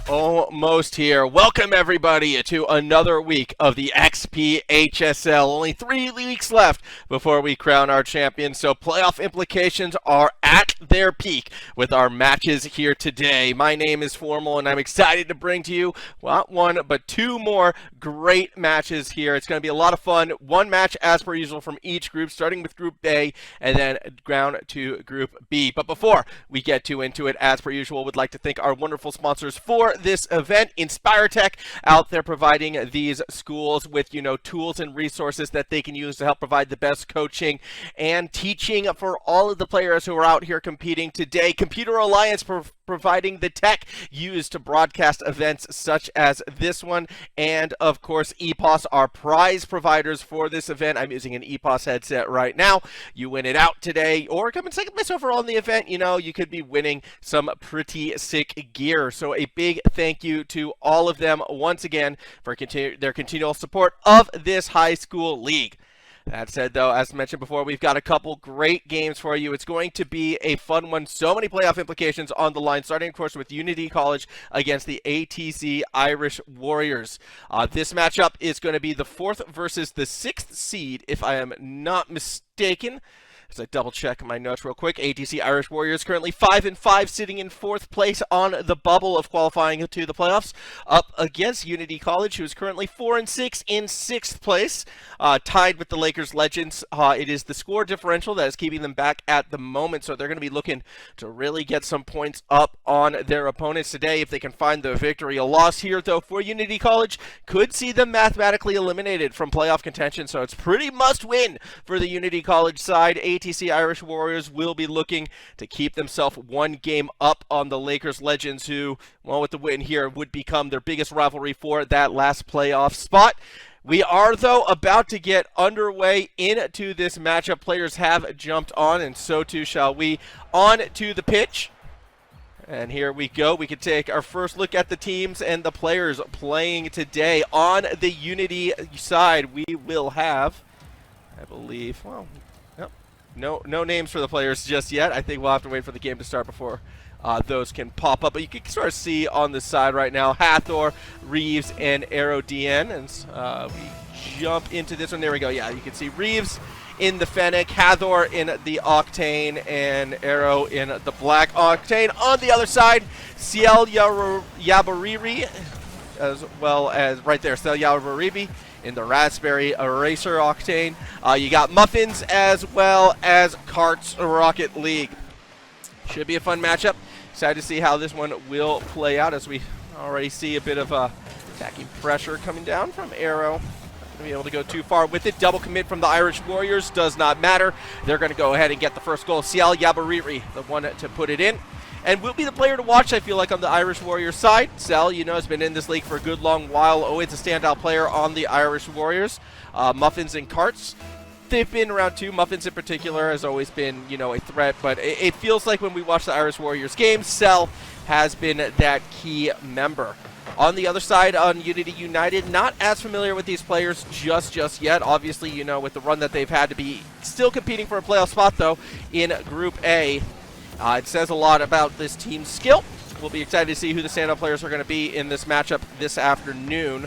Almost here. Welcome everybody to another week of the XPHSL. Only 3 weeks left before we crown our champion, so playoff implications are at their peak with our matches here today. My name is Formal and I'm excited to bring to you not one but two more great matches here. It's going to be a lot of fun. One match as per usual from each group, starting with Group A and then down to Group B. But before we get into it, as per usual, would like to thank our wonderful sponsors for this event, InspireTech, out there providing these schools with, tools and resources that they can use to help provide the best coaching and teaching for all of the players who are out here competing today. Computer Alliance providing the tech used to broadcast events such as this one, and of course EPOS, our prize providers for this event. I'm using an EPOS headset right now. You win it out today or come in second place overall in the event, you could be winning some pretty sick gear. So a big thank you to all of them once again for their continual support of this high school league. That said, though, as mentioned before, we've got a couple great games for you. It's going to be a fun one. So many playoff implications on the line, starting, of course, with Unity College against the ATC Irish Warriors. This matchup is going to be the 4th versus the 6th seed, if I am not mistaken. As I double check my notes real quick, ATC Irish Warriors currently 5-5, sitting in 4th place on the bubble of qualifying to the playoffs, up against Unity College, who is currently 4-6 in 6th place, tied with the Lakers Legends. It is the score differential that is keeping them back at the moment, so they're going to be looking to really get some points up on their opponents today if they can find the victory. A loss here, though, for Unity College could see them mathematically eliminated from playoff contention, so it's pretty must-win for the Unity College side. ATC Irish Warriors will be looking to keep themselves one game up on the Lakers Legends, who, well, with the win here, would become their biggest rivalry for that last playoff spot. We are, though, about to get underway into this matchup. Players have jumped on, and so too shall we. On to the pitch. And here we go. We can take our first look at the teams and the players playing today. On the Unity side, we will have, I believe, well, no names for the players just yet. I think we'll have to wait for the game to start before those can pop up. But you can sort of see on the side right now, Hathor, Reeves, and Arrow DN. And we jump into this one. There we go. Yeah, you can see Reeves in the Fennec, Hathor in the Octane, and Arrow in the Black Octane. On the other side, Ciel Yabariri, as well as right there, Ciel Yabariri in the Raspberry Eraser Octane. You got Muffins as well as Karts Rocket League. Should be a fun matchup. Excited to see how this one will play out, as we already see a bit of attacking pressure coming down from Arrow. Not going to be able to go too far with it. Double commit from the Irish Warriors. Does not matter. They're going to go ahead and get the first goal. Ciel Yabariri, the one to put it in. And will be the player to watch, I feel like, on the Irish Warriors side. Ciel, has been in this league for a good long while. Always a standout player on the Irish Warriors. Muffins and Karts, they've been around too. Muffins in particular has always been, a threat. But it feels like when we watch the Irish Warriors games, Ciel has been that key member. On the other side, on Unity United, not as familiar with these players just yet. Obviously, with the run that they've had to be still competing for a playoff spot, though, in Group A. It says a lot about this team's skill. We'll be excited to see who the standout players are going to be in this matchup this afternoon.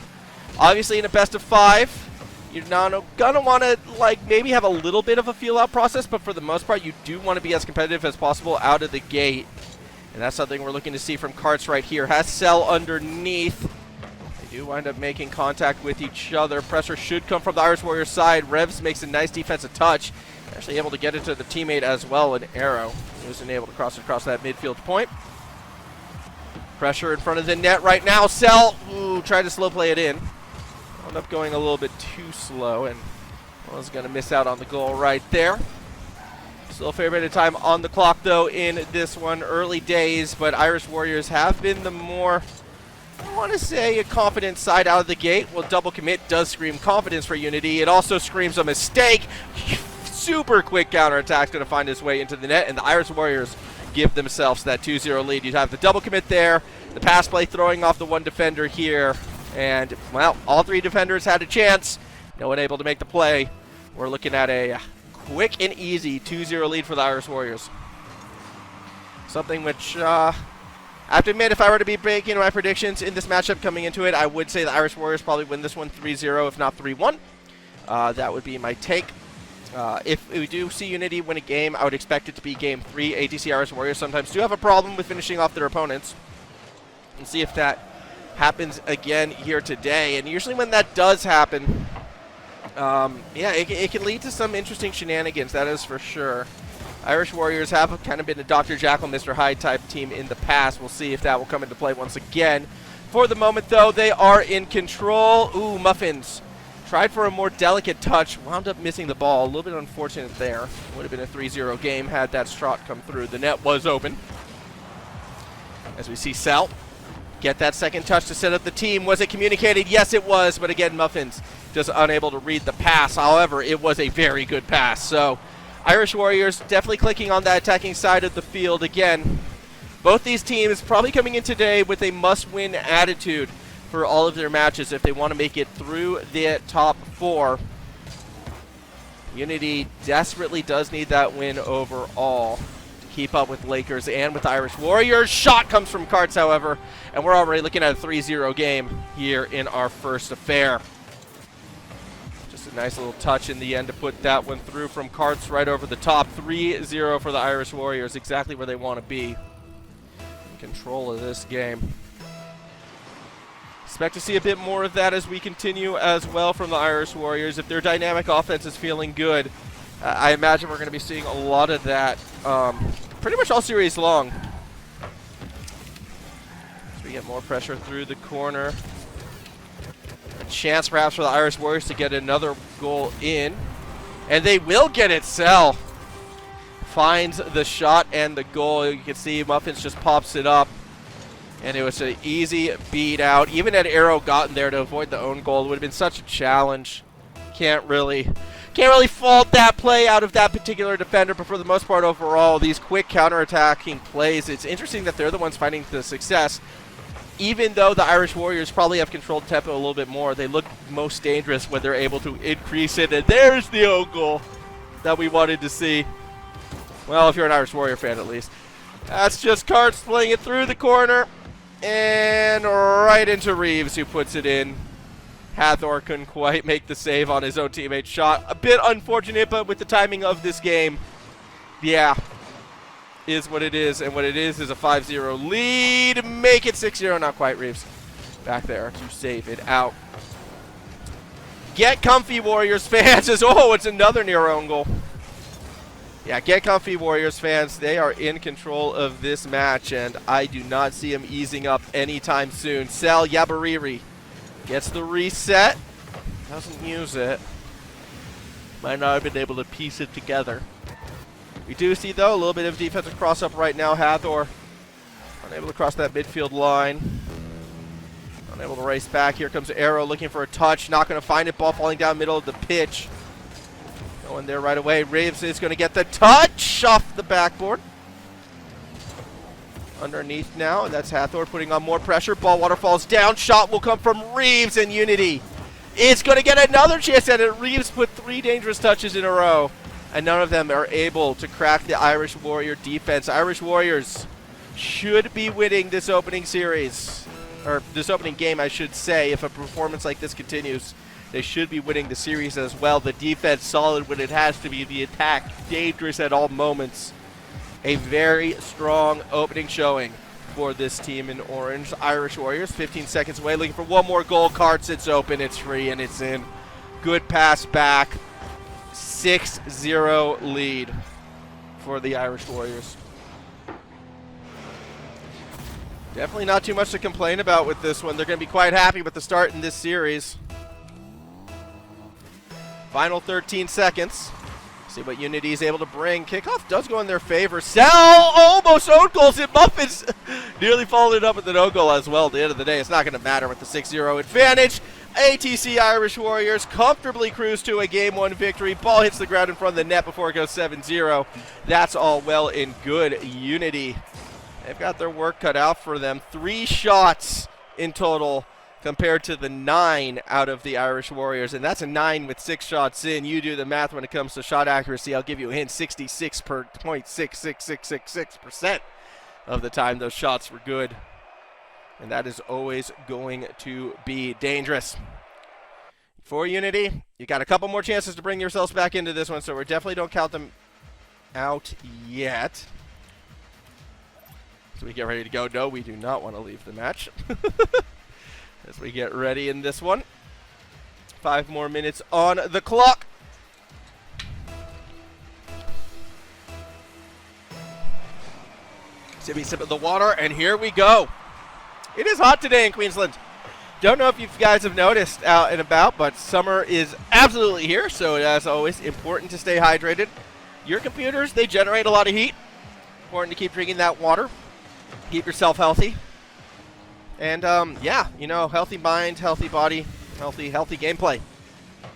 Obviously, in a best of 5, you're going to want to maybe have a little bit of a feel-out process, but for the most part, you do want to be as competitive as possible out of the gate. And that's something we're looking to see from Karts right here. Has Cell underneath. They do wind up making contact with each other. Pressure should come from the Irish Warriors side. Revs makes a nice defensive touch. Actually able to get it to the teammate as well, an Arrow. He wasn't able to cross across that midfield point. Pressure in front of the net right now. Cell, tried to slow play it in. Wound up going a little bit too slow and was going to miss out on the goal right there. Still a fair bit of time on the clock, though, in this one. Early days, but Irish Warriors have been the more, I want to say, a confident side out of the gate. Well, double commit does scream confidence for Unity. It also screams a mistake. Super quick counterattack going to find its way into the net, and the Irish Warriors give themselves that 2-0 lead. You'd have the double commit there, the pass play throwing off the one defender here, and, well, all 3 defenders had a chance. No one able to make the play. We're looking at a quick and easy 2-0 lead for the Irish Warriors. Something which I have to admit, if I were to be breaking my predictions in this matchup coming into it, I would say the Irish Warriors probably win this one 3-0, if not 3-1. That would be my take. If we do see Unity win a game, I would expect it to be Game 3. ATC Irish Warriors sometimes do have a problem with finishing off their opponents. And see if that happens again here today. And usually when that does happen, yeah, it can lead to some interesting shenanigans, that is for sure. Irish Warriors have kind of been a Dr. Jekyll, Mr. Hyde type team in the past. We'll see if that will come into play once again. For the moment, though, they are in control. Ooh, Muffins tried for a more delicate touch, wound up missing the ball. A little bit unfortunate there. Would have been a 3-0 game had that shot come through. The net was open. As we see Sal get that second touch to set up the team. Was it communicated? Yes, it was. But again, Muffins just unable to read the pass. However, it was a very good pass. So Irish Warriors definitely clicking on that attacking side of the field again. Both these teams probably coming in today with a must-win attitude for all of their matches if they want to make it through the top 4. Unity desperately does need that win overall to keep up with Lakers and with Irish Warriors. Shot comes from Karts, however, and we're already looking at a 3-0 game here in our first affair. A nice little touch in the end to put that one through from Karts right over the top. 3-0 for the Irish Warriors, exactly where they want to be. In control of this game. Expect to see a bit more of that as we continue as well from the Irish Warriors. If their dynamic offense is feeling good, I imagine we're going to be seeing a lot of that pretty much all series long. As we get more pressure through the corner. Chance perhaps for the Irish Warriors to get another goal in, and they will get it. Sal finds the shot and the goal. You can see Muffins just pops it up, and it was an easy beat out. Even had Arrow gotten there to avoid the own goal, it would have been such a challenge. Can't really fault that play out of that particular defender, but for the most part overall, these quick counterattacking plays, it's interesting that they're the ones finding the success. Even though the Irish Warriors probably have controlled tempo a little bit more, they look most dangerous when they're able to increase it. And there's the own goal that we wanted to see. Well, if you're an Irish Warrior fan, at least. That's just Karts playing it through the corner. And right into Reeves, who puts it in. Hathor couldn't quite make the save on his own teammate's shot. A bit unfortunate, but with the timing of this game, yeah, is what it is, and what it is a 5-0 lead. Make it 6-0, not quite. Reeves back there to save it out. Get comfy, Warriors fans. Oh, it's another near own goal. Yeah, get comfy, Warriors fans. They are in control of this match, and I do not see them easing up anytime soon. Sal Yabariri gets the reset. Doesn't use it. Might not have been able to piece it together. We do see, though, a little bit of defensive cross-up right now. Hathor unable to cross that midfield line. Unable to race back. Here comes Arrow looking for a touch. Not going to find it. Ball falling down middle of the pitch. Going there right away. Reeves is going to get the touch off the backboard. Underneath now. And that's Hathor putting on more pressure. Ball waterfalls down. Shot will come from Reeves, and Unity is going to get another chance at it. Reeves put 3 dangerous touches in a row, and none of them are able to crack the Irish Warrior defense. Irish Warriors should be winning this opening series, or this opening game, I should say. If a performance like this continues, they should be winning the series as well. The defense solid when it has to be. The attack dangerous at all moments. A very strong opening showing for this team in orange. Irish Warriors 15 seconds away, looking for one more goal. Karts, it's open, it's free, and it's in. Good pass back. 6-0 lead for the Irish Warriors. Definitely not too much to complain about with this one. They're going to be quite happy with the start in this series. Final 13 seconds. See what Unity is able to bring. Kickoff does go in their favor. Sal almost own goals. And Muffins nearly followed up with an own goal as well. At the end of the day, it's not going to matter with the 6-0 advantage. ATC Irish Warriors comfortably cruise to a Game 1 victory. Ball hits the ground in front of the net before it goes 7-0. That's all well and good. Unity, they've got their work cut out for them. 3 shots in total compared to the 9 out of the Irish Warriors. And that's a 9 with 6 shots in. You do the math when it comes to shot accuracy. I'll give you a hint, 66.66666%. of the time those shots were good. And that is always going to be dangerous. For Unity, you got a couple more chances to bring yourselves back into this one, so we definitely don't count them out yet. As we get ready to go. No, we do not want to leave the match. As we get ready in this one. 5 more minutes on the clock. Sippy sip of the water, and here we go. It is hot today in Queensland. Don't know if you guys have noticed out and about, but summer is absolutely here, so as always, important to stay hydrated. Your computers, they generate a lot of heat. Important to keep drinking that water. Keep yourself healthy. And, yeah, you know, healthy mind, healthy body, healthy gameplay,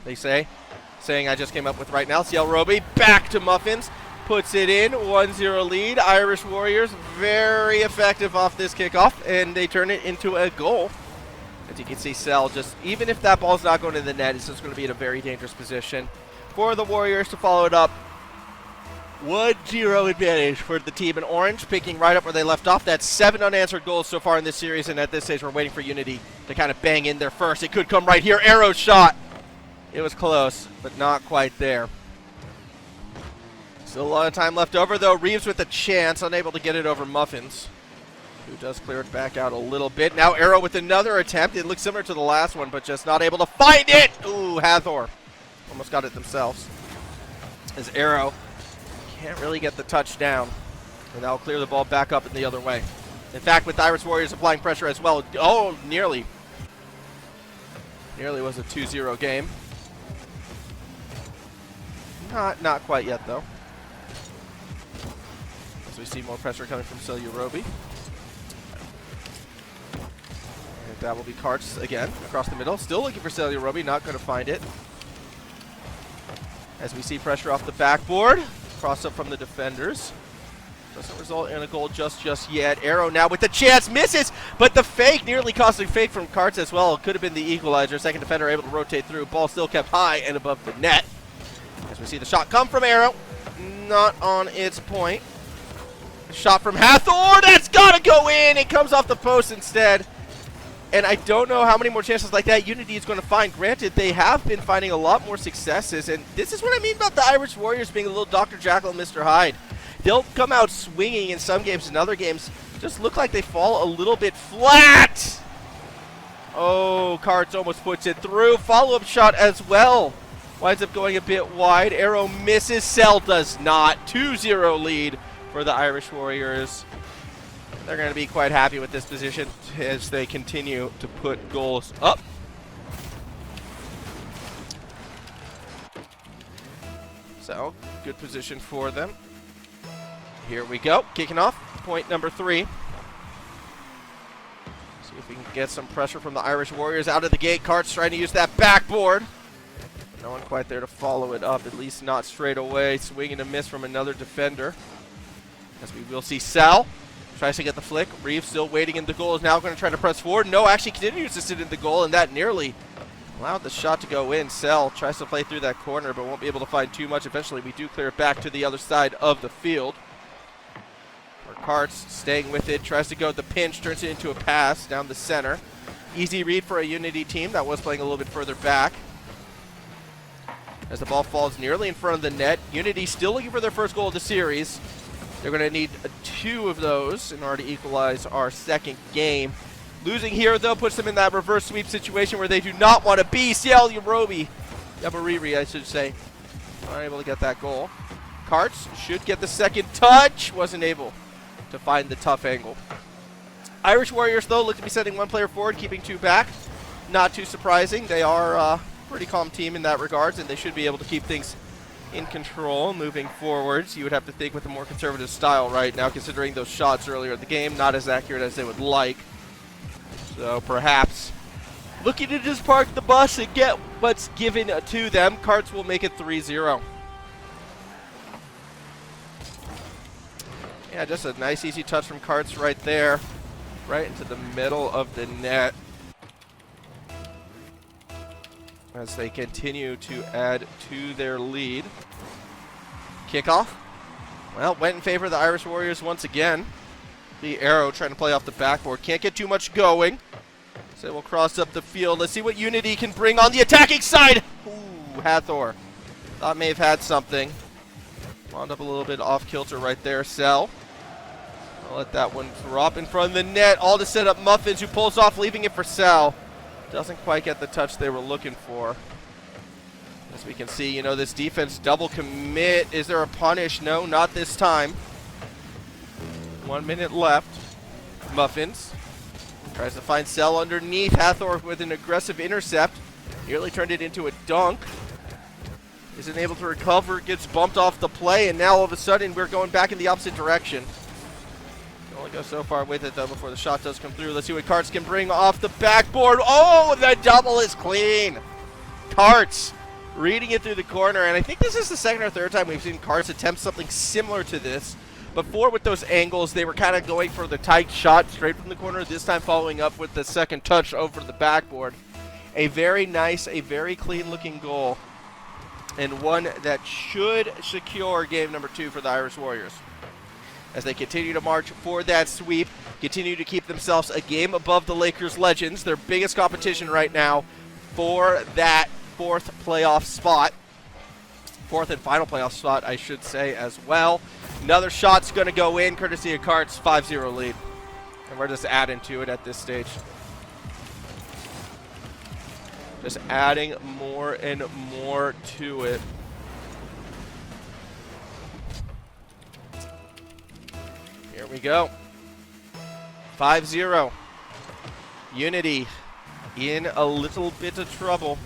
they say. Saying I just came up with right now. CL Roby back to Muffins. Puts it in, 1-0 lead. Irish Warriors very effective off this kickoff, and they turn it into a goal. As you can see, Cell just, even if that ball's not going to the net, it's just going to be in a very dangerous position for the Warriors to follow it up. 1-0 advantage for the team in orange, picking right up where they left off. That's 7 unanswered goals so far in this series, and at this stage we're waiting for Unity to kind of bang in there first. It could come right here. Arrow shot. It was close, but not quite there. Still a lot of time left over, though. Reeves with a chance, unable to get it over Muffins, who does clear it back out a little bit. Now Arrow with another attempt. It looks similar to the last one, but just not able to find it. Ooh, Hathor almost got it themselves. As Arrow can't really get the touchdown, and that'll clear the ball back up in the other way. In fact, with the Irish Warriors applying pressure as well. Oh, nearly. Nearly was a 2-0 game. Not quite yet, though. As we see more pressure coming from Celia Roby. And that will be Karts again across the middle. Still looking for Celia Roby, not going to find it. As we see pressure off the backboard. Cross up from the defenders. Doesn't result in a goal just yet. Arrow now with the chance, misses, but the fake, nearly costing fake from Karts as well. Could have been the equalizer. Second defender able to rotate through. Ball still kept high and above the net. As we see the shot come from Arrow. Not on its point. Shot from Hathor, that's got to go in. It comes off the post instead. And I don't know how many more chances like that Unity is going to find. Granted, they have been finding a lot more successes. And this is what I mean about the Irish Warriors being a little Dr. Jekyll and Mr. Hyde. They'll come out swinging in some games. In other games, just look like they fall a little bit flat. Oh, Karts almost puts it through. Follow-up shot as well. Winds up going a bit wide. Arrow misses. Cell does not. 2-0 lead for the Irish Warriors. They're going to be quite happy with this position as they continue to put goals up. So, good position for them. Here we go. Kicking off. Point number 3. See if we can get some pressure from the Irish Warriors out of the gate. Karts trying to use that backboard. No one quite there to follow it up, at least not straight away. Swing and a miss from another defender. As we will see Sal tries to get the flick. Reeves still waiting in the goal. Is now going to try to press forward. No, actually continues to sit in the goal, and that nearly allowed the shot to go in. Sal tries to play through that corner, but won't be able to find too much. Eventually, we do clear it back to the other side of the field. Karts staying with it. Tries to go the pinch. Turns it into a pass down the center. Easy read for a Unity team that was playing a little bit further back. As the ball falls nearly in front of the net. Unity still looking for their first goal of the series. They're going to need 2 of those in order to equalize our second game. Losing here, though, puts them in that reverse sweep situation where they do not want to be. CL Yarobi, Yabariri, I should say, unable to get that goal. Karts should get the second touch. Wasn't able to find the tough angle. Irish Warriors, though, look to be sending 1 player forward, keeping 2 back. Not too surprising. They are a pretty calm team in that regards, and they should be able to keep things in control moving forwards. You would have to think with a more conservative style right now, considering those shots earlier in the game, not as accurate as they would like. So perhaps looking to just park the bus and get what's given to them. Karts will make it 3-0. Yeah, just a nice easy touch from Karts right there, right into the middle of the net. As they continue to add to their lead. Kickoff. Well, went in favor of the Irish Warriors once again. The Arrow trying to play off the backboard. Can't get too much going. So we'll cross up the field. Let's see what Unity can bring on the attacking side. Ooh, Hathor. Thought may have had something. Wound up a little bit off kilter right there. Cell. I'll let that one drop in front of the net. All to set up Muffins, who pulls off, leaving it for Cell. Doesn't quite get the touch they were looking for. As we can see, this defense double commit. Is there a punish? No, not this time. 1 minute left. Muffins tries to find Cell underneath. Hathor with an aggressive intercept. Nearly turned it into a dunk. Isn't able to recover, gets bumped off the play, and now all of a sudden we're going back in the opposite direction. Can only go so far with it, though, before the shot does come through. Let's see what Karts can bring off the backboard. Oh, the double is clean. Karts reading it through the corner, and I think this is the second or third time we've seen Karts attempt something similar to this. Before, with those angles, they were kind of going for the tight shot straight from the corner. This time following up with the second touch over the backboard. A very nice, a very clean-looking goal, and one that should secure game number 2 for the Irish Warriors. As they continue to march for that sweep, continue to keep themselves a game above the Lakers Legends, their biggest competition right now for that 4th playoff spot. 4th and final playoff spot, I should say, as well. Another shot's going to go in, courtesy of Karts, 5-0 lead. And we're just adding to it at this stage. Just adding more and more to it. Here we go. 5-0. Unity in a little bit of trouble.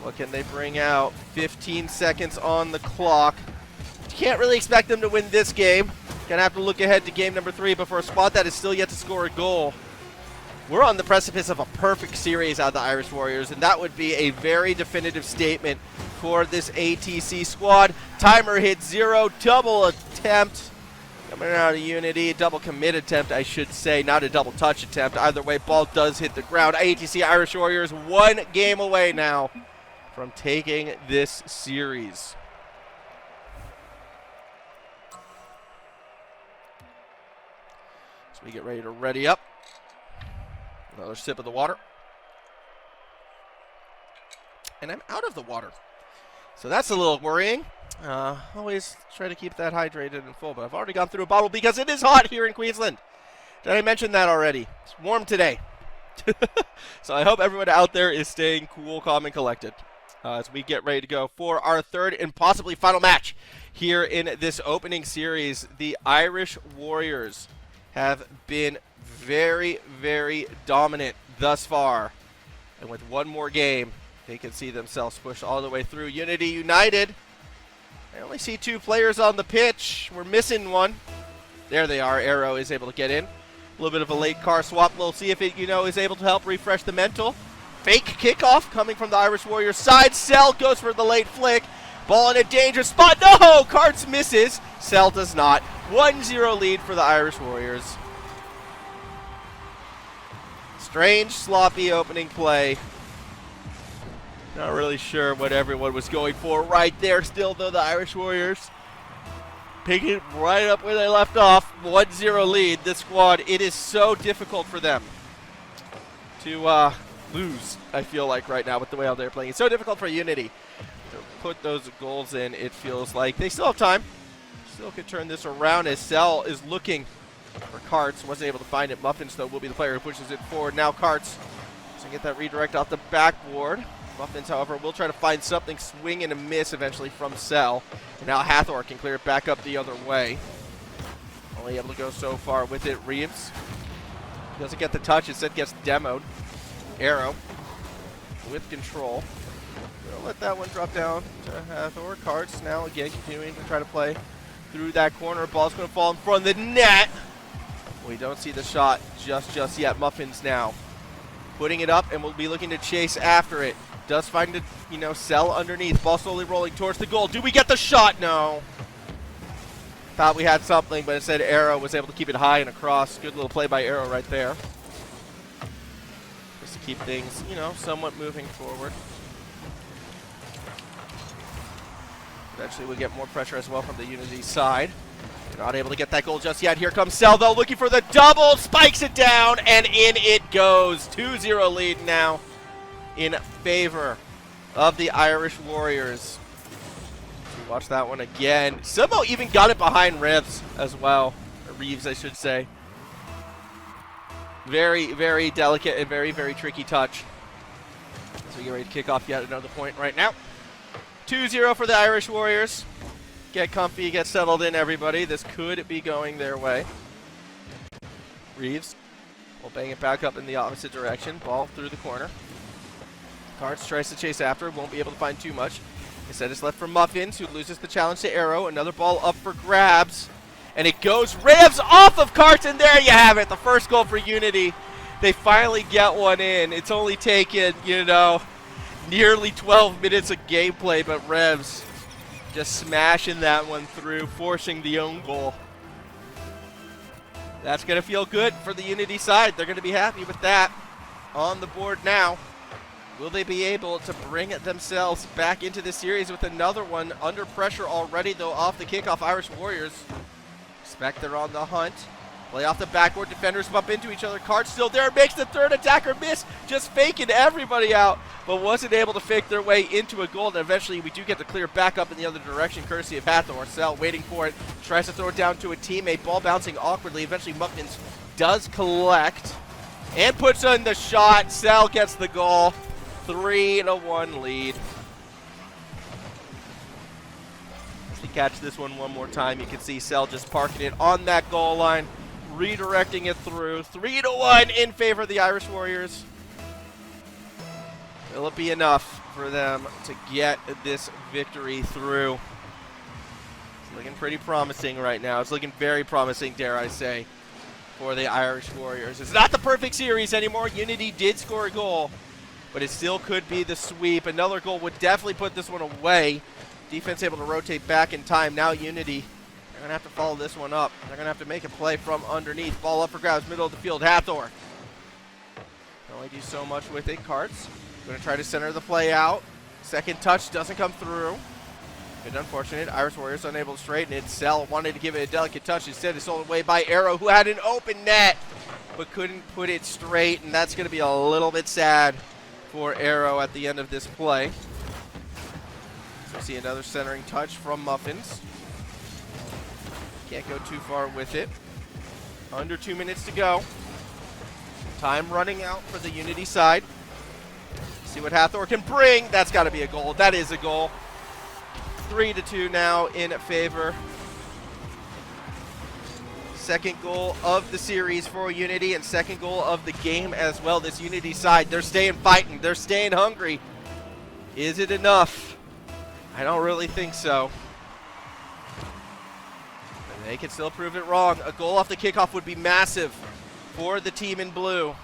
What can they bring out? 15 seconds on the clock. Can't really expect them to win this game. Gonna have to look ahead to game number 3, but for a spot that is still yet to score a goal, we're on the precipice of a perfect series out of the Irish Warriors, and that would be a very definitive statement for this ATC squad. Timer hit 0, double attempt coming out of Unity, double commit attempt, I should say, not a double touch attempt. Either way, ball does hit the ground. ATC Irish Warriors 1 game away now from taking this series. So we get ready to ready up. Another sip of the water. And I'm out of the water. So that's a little worrying. Always try to keep that hydrated and full, but I've already gone through a bottle because it is hot here in Queensland. Did I mention that already? It's warm today. So I hope everyone out there is staying cool, calm, and collected as we get ready to go for our 3rd and possibly final match here in this opening series. The Irish Warriors have been very, very dominant thus far. And with one more game, they can see themselves push all the way through. Unity United, I only see 2 players on the pitch. We're missing one. There they are. Arrow is able to get in. A little bit of a late car swap. We'll see if it, is able to help refresh the mental. Fake kickoff coming from the Irish Warriors side. Cell goes for the late flick. Ball in a dangerous spot. No! Karts misses. Cell does not. 1-0 lead for the Irish Warriors. Strange, sloppy opening play. Not really sure what everyone was going for right there. Still, though, the Irish Warriors picking it right up where they left off. 1-0 lead. This squad, it is so difficult for them to lose, I feel like, right now with the way how they're playing. It's so difficult for Unity to put those goals in. It feels like they still have time. Still could turn this around as Cell is looking for Karts. Wasn't able to find it. Muffins, though, will be the player who pushes it forward. Now Karts to get that redirect off the backboard. Muffins, however, will try to find something, swing and a miss eventually from Cell. And now Hathor can clear it back up the other way. Only able to go so far with it. Reeves doesn't get the touch, instead gets demoed. Arrow with control. We'll let that one drop down to Hathor. Karts now again continuing to try to play through that corner. Ball's going to fall in front of the net. We don't see the shot just yet. Muffins now putting it up, and we'll be looking to chase after it. Does find a, Cell underneath. Ball slowly rolling towards the goal. Do we get the shot? No. Thought we had something, but instead Arrow was able to keep it high and across. Good little play by Arrow right there. Just to keep things, somewhat moving forward. Eventually we'll get more pressure as well from the Unity side. They're not able to get that goal just yet. Here comes Cell, though, looking for the double. Spikes it down, and in it goes. 2-0 lead now in favor of the Irish Warriors. Watch that one again. Somehow even got it behind Reeves as well. Or Reeves, I should say. Very, very delicate and very, very tricky touch. So we get ready to kick off yet another point right now. 2-0 for the Irish Warriors. Get comfy, get settled in, everybody. This could be going their way. Reeves will bang it back up in the opposite direction. Ball through the corner. Cards tries to chase after. Won't be able to find too much. Instead, it's left for Muffins, who loses the challenge to Arrow. Another ball up for grabs. And it goes Revs off of Carts, and there you have it. The first goal for Unity. They finally get one in. It's only taken, nearly 12 minutes of gameplay, but Revs just smashing that one through, forcing the own goal. That's going to feel good for the Unity side. They're going to be happy with that. On the board now. Will they be able to bring themselves back into this series with another one under pressure already, though, off the kickoff? Irish Warriors expect they're on the hunt. Play off the backboard. Defenders bump into each other. Card still there. Makes the third attacker miss. Just faking everybody out, but wasn't able to fake their way into a goal. And eventually we do get the clear back up in the other direction, courtesy of Hathor. Cell waiting for it. Tries to throw it down to a teammate. Ball bouncing awkwardly. Eventually Muffins does collect and puts in the shot. Cell gets the goal. 3-1 lead. As we catch this one more time, you can see Cell just parking it on that goal line, redirecting it through. 3-1 in favor of the Irish Warriors. Will it be enough for them to get this victory through? It's looking pretty promising right now. It's looking very promising, dare I say, for the Irish Warriors. It's not the perfect series anymore. Unity did score a goal, but it still could be the sweep. Another goal would definitely put this one away. Defense able to rotate back in time. Now Unity, they're going to have to follow this one up. They're going to have to make a play from underneath. Ball up for grabs, middle of the field. Hathor can only do so much with it. Carts going to try to center the play out. Second touch doesn't come through. It's unfortunate. Irish Warriors unable to straighten it. Cell wanted to give it a delicate touch. Instead, it's sold away by Arrow, who had an open net, but couldn't put it straight, and that's going to be a little bit sad for Arrow at the end of this play. So see another centering touch from Muffins. Can't go too far with it. Under 2 minutes to go. Time running out for the Unity side. See what Hathor can bring. That's got to be a goal. That is a goal. 3-2 now in favor. Second goal of the series for Unity and second goal of the game as well. This Unity side, they're staying fighting. They're staying hungry. Is it enough? I don't really think so. And they can still prove it wrong. A goal off the kickoff would be massive for the team in blue.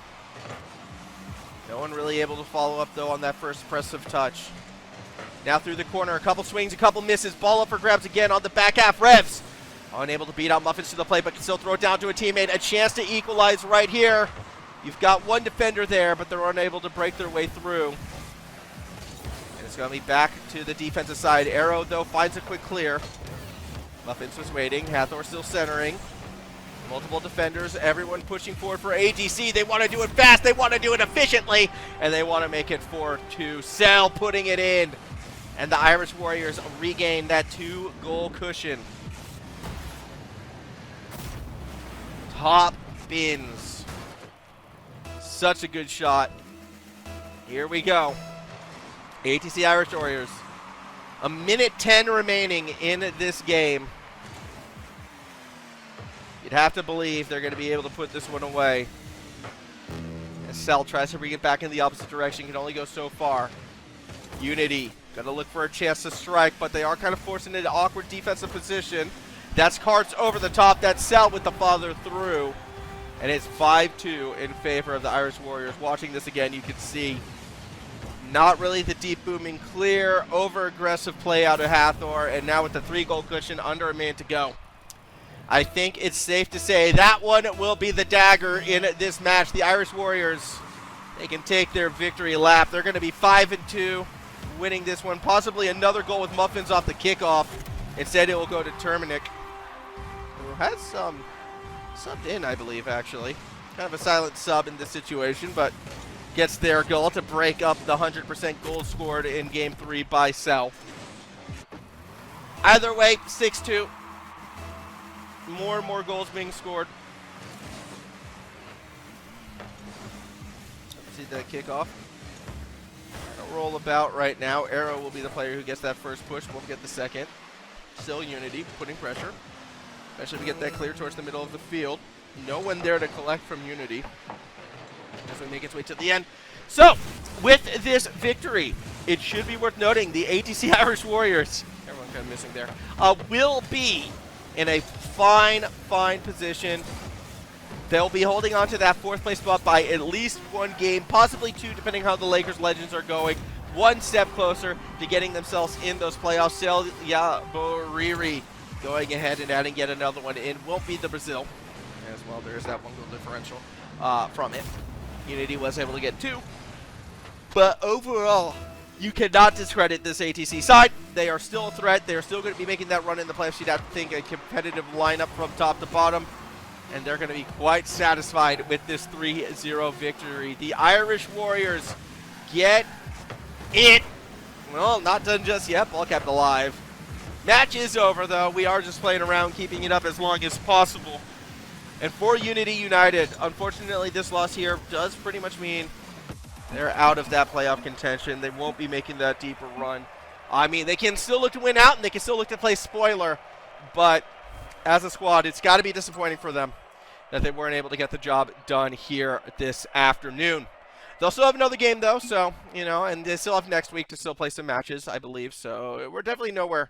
No one really able to follow up, though, on that first impressive touch. Now through the corner, a couple swings, a couple misses. Ball up for grabs again on the back half. Revs unable to beat out Muffins to the plate, but can still throw it down to a teammate. A chance to equalize right here. You've got one defender there, but they're unable to break their way through. And it's going to be back to the defensive side. Arrow, though, finds a quick clear. Muffins was waiting. Hathor still centering. Multiple defenders, everyone pushing forward for ADC. They want to do it fast, they want to do it efficiently, and they want to make it 4-2. Cell putting it in. And the Irish Warriors regain that 2-goal cushion. Top bins. Such a good shot. Here we go. ATC Irish Warriors. 1:10 remaining in this game. You'd have to believe they're going to be able to put this one away. As Cell tries to bring it back in the opposite direction, can only go so far. Unity got to look for a chance to strike, but they are kind of forced into an awkward defensive position. That's Carts over the top. That's Cell with the father through. And it's 5-2 in favor of the Irish Warriors. Watching this again, you can see not really the deep booming clear, over-aggressive play out of Hathor, and now with the 3-goal cushion under a minute to go. I think it's safe to say that one will be the dagger in this match. The Irish Warriors, they can take their victory lap. They're going to be 5-2, winning this one. Possibly another goal with Muffins off the kickoff. Instead, it will go to Terminic. has subbed in, I believe, actually. Kind of a silent sub in this situation, but gets their goal to break up the 100% goals scored in Game 3 by Cell. Either way, 6-2. More and more goals being scored. See the kickoff. Roll about right now. Arrow will be the player who gets that first push. We'll get the second. Still Unity putting pressure. Especially if we get that clear towards the middle of the field. No one there to collect from Unity as we make its way to the end. So, with this victory, it should be worth noting the ATC Irish Warriors, everyone kind of missing there, will be in a fine position. They'll be holding on to that fourth place spot by at least one game, possibly two, depending how the Lakers Legends are going. One step closer to getting themselves in those playoffs. Celia Boriri going ahead and adding yet another one in. Won't be the Brazil as well. There's that one goal differential from it. Unity was able to get two. But overall, you cannot discredit this ATC side. They are still a threat. They are still going to be making that run in the playoffs. You'd have to think a competitive lineup from top to bottom. And they're going to be quite satisfied with this 3-0 victory. The Irish Warriors get it. Well, not done just yet. Ball kept alive. Match is over, though. We are just playing around, keeping it up as long as possible. And for Unity United, unfortunately, this loss here does pretty much mean they're out of that playoff contention. They won't be making that deeper run. I mean, they can still look to win out, and they can still look to play spoiler, but as a squad, it's got to be disappointing for them that they weren't able to get the job done here this afternoon. They'll still have another game, though, so, you know, and they still have next week to still play some matches, I believe. So we're definitely nowhere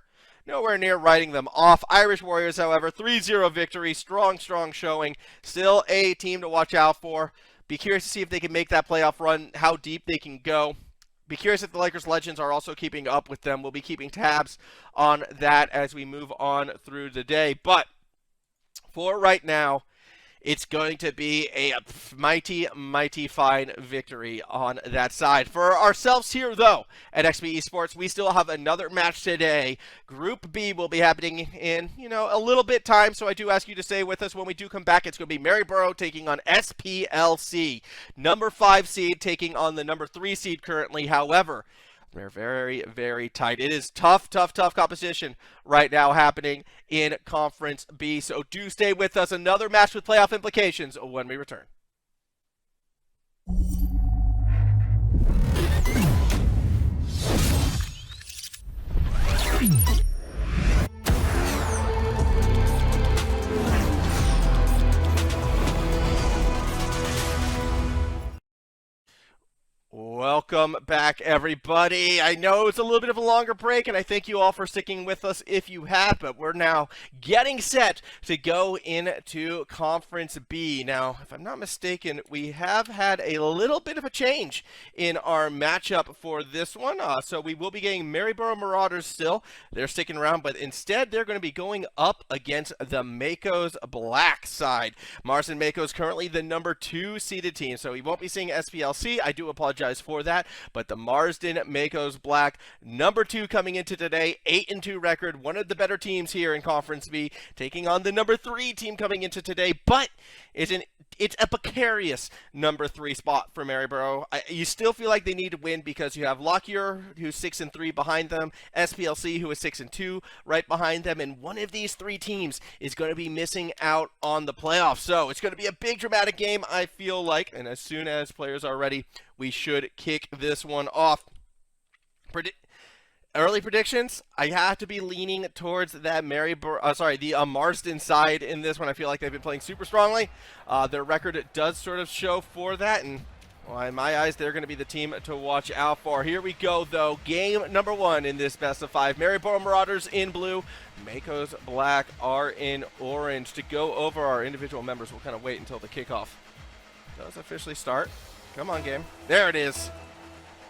near writing them off. Irish Warriors, however, 3-0 victory, strong showing. Still a team to watch out for. Be curious to see if they can make that playoff run, how deep they can go. Be curious if the Lakers Legends are also keeping up with them. We'll be keeping tabs on that as we move on through the day. But for right now, it's going to be a mighty fine victory on that side. For ourselves here, though, at XP Esports, we still have another match today. Group B will be happening in, a little bit time, so I do ask you to stay with us. When we do come back, it's going to be Maryborough taking on SPLC. Number 5 seed taking on the number 3 seed currently. However, they're very tight. It is tough competition right now happening in Conference B. So do stay with us. Another match with playoff implications when we return. Welcome back, everybody. I know it's a little bit of a longer break, and I thank you all for sticking with us if you have, but we're now getting set to go into Conference B. Now, if I'm not mistaken, we have had a little bit of a change in our matchup for this one. So we will be getting Maryborough Marauders still. They're sticking around, but instead they're going to be going up against the Makos Black side. Marsden Makos currently the number 2 seeded team, so we won't be seeing SPLC. I do apologize for that, but the Marsden Makos Black, number 2 coming into today, 8-2 record, one of the better teams here in Conference B, taking on the number 3 team coming into today, but it's a precarious number 3 spot for Maryborough. You still feel like they need to win because you have Lockyer, who's 6-3 behind them, SPLC, who is 6-2 right behind them, and one of these 3 teams is going to be missing out on the playoffs. So it's going to be a big dramatic game, I feel like, and as soon as players are ready, we should kick this one off. Early predictions, I have to be leaning towards that the Marsden side in this one. I feel like they've been playing super strongly. Their record does sort of show for that, and well, in my eyes, they're going to be the team to watch out for. Here we go, though. Game number 1 in this best of 5. Maryborough Marauders in blue. Makos Black are in orange. To go over our individual members, we'll kind of wait until the kickoff does officially start. Come on, game. There it is.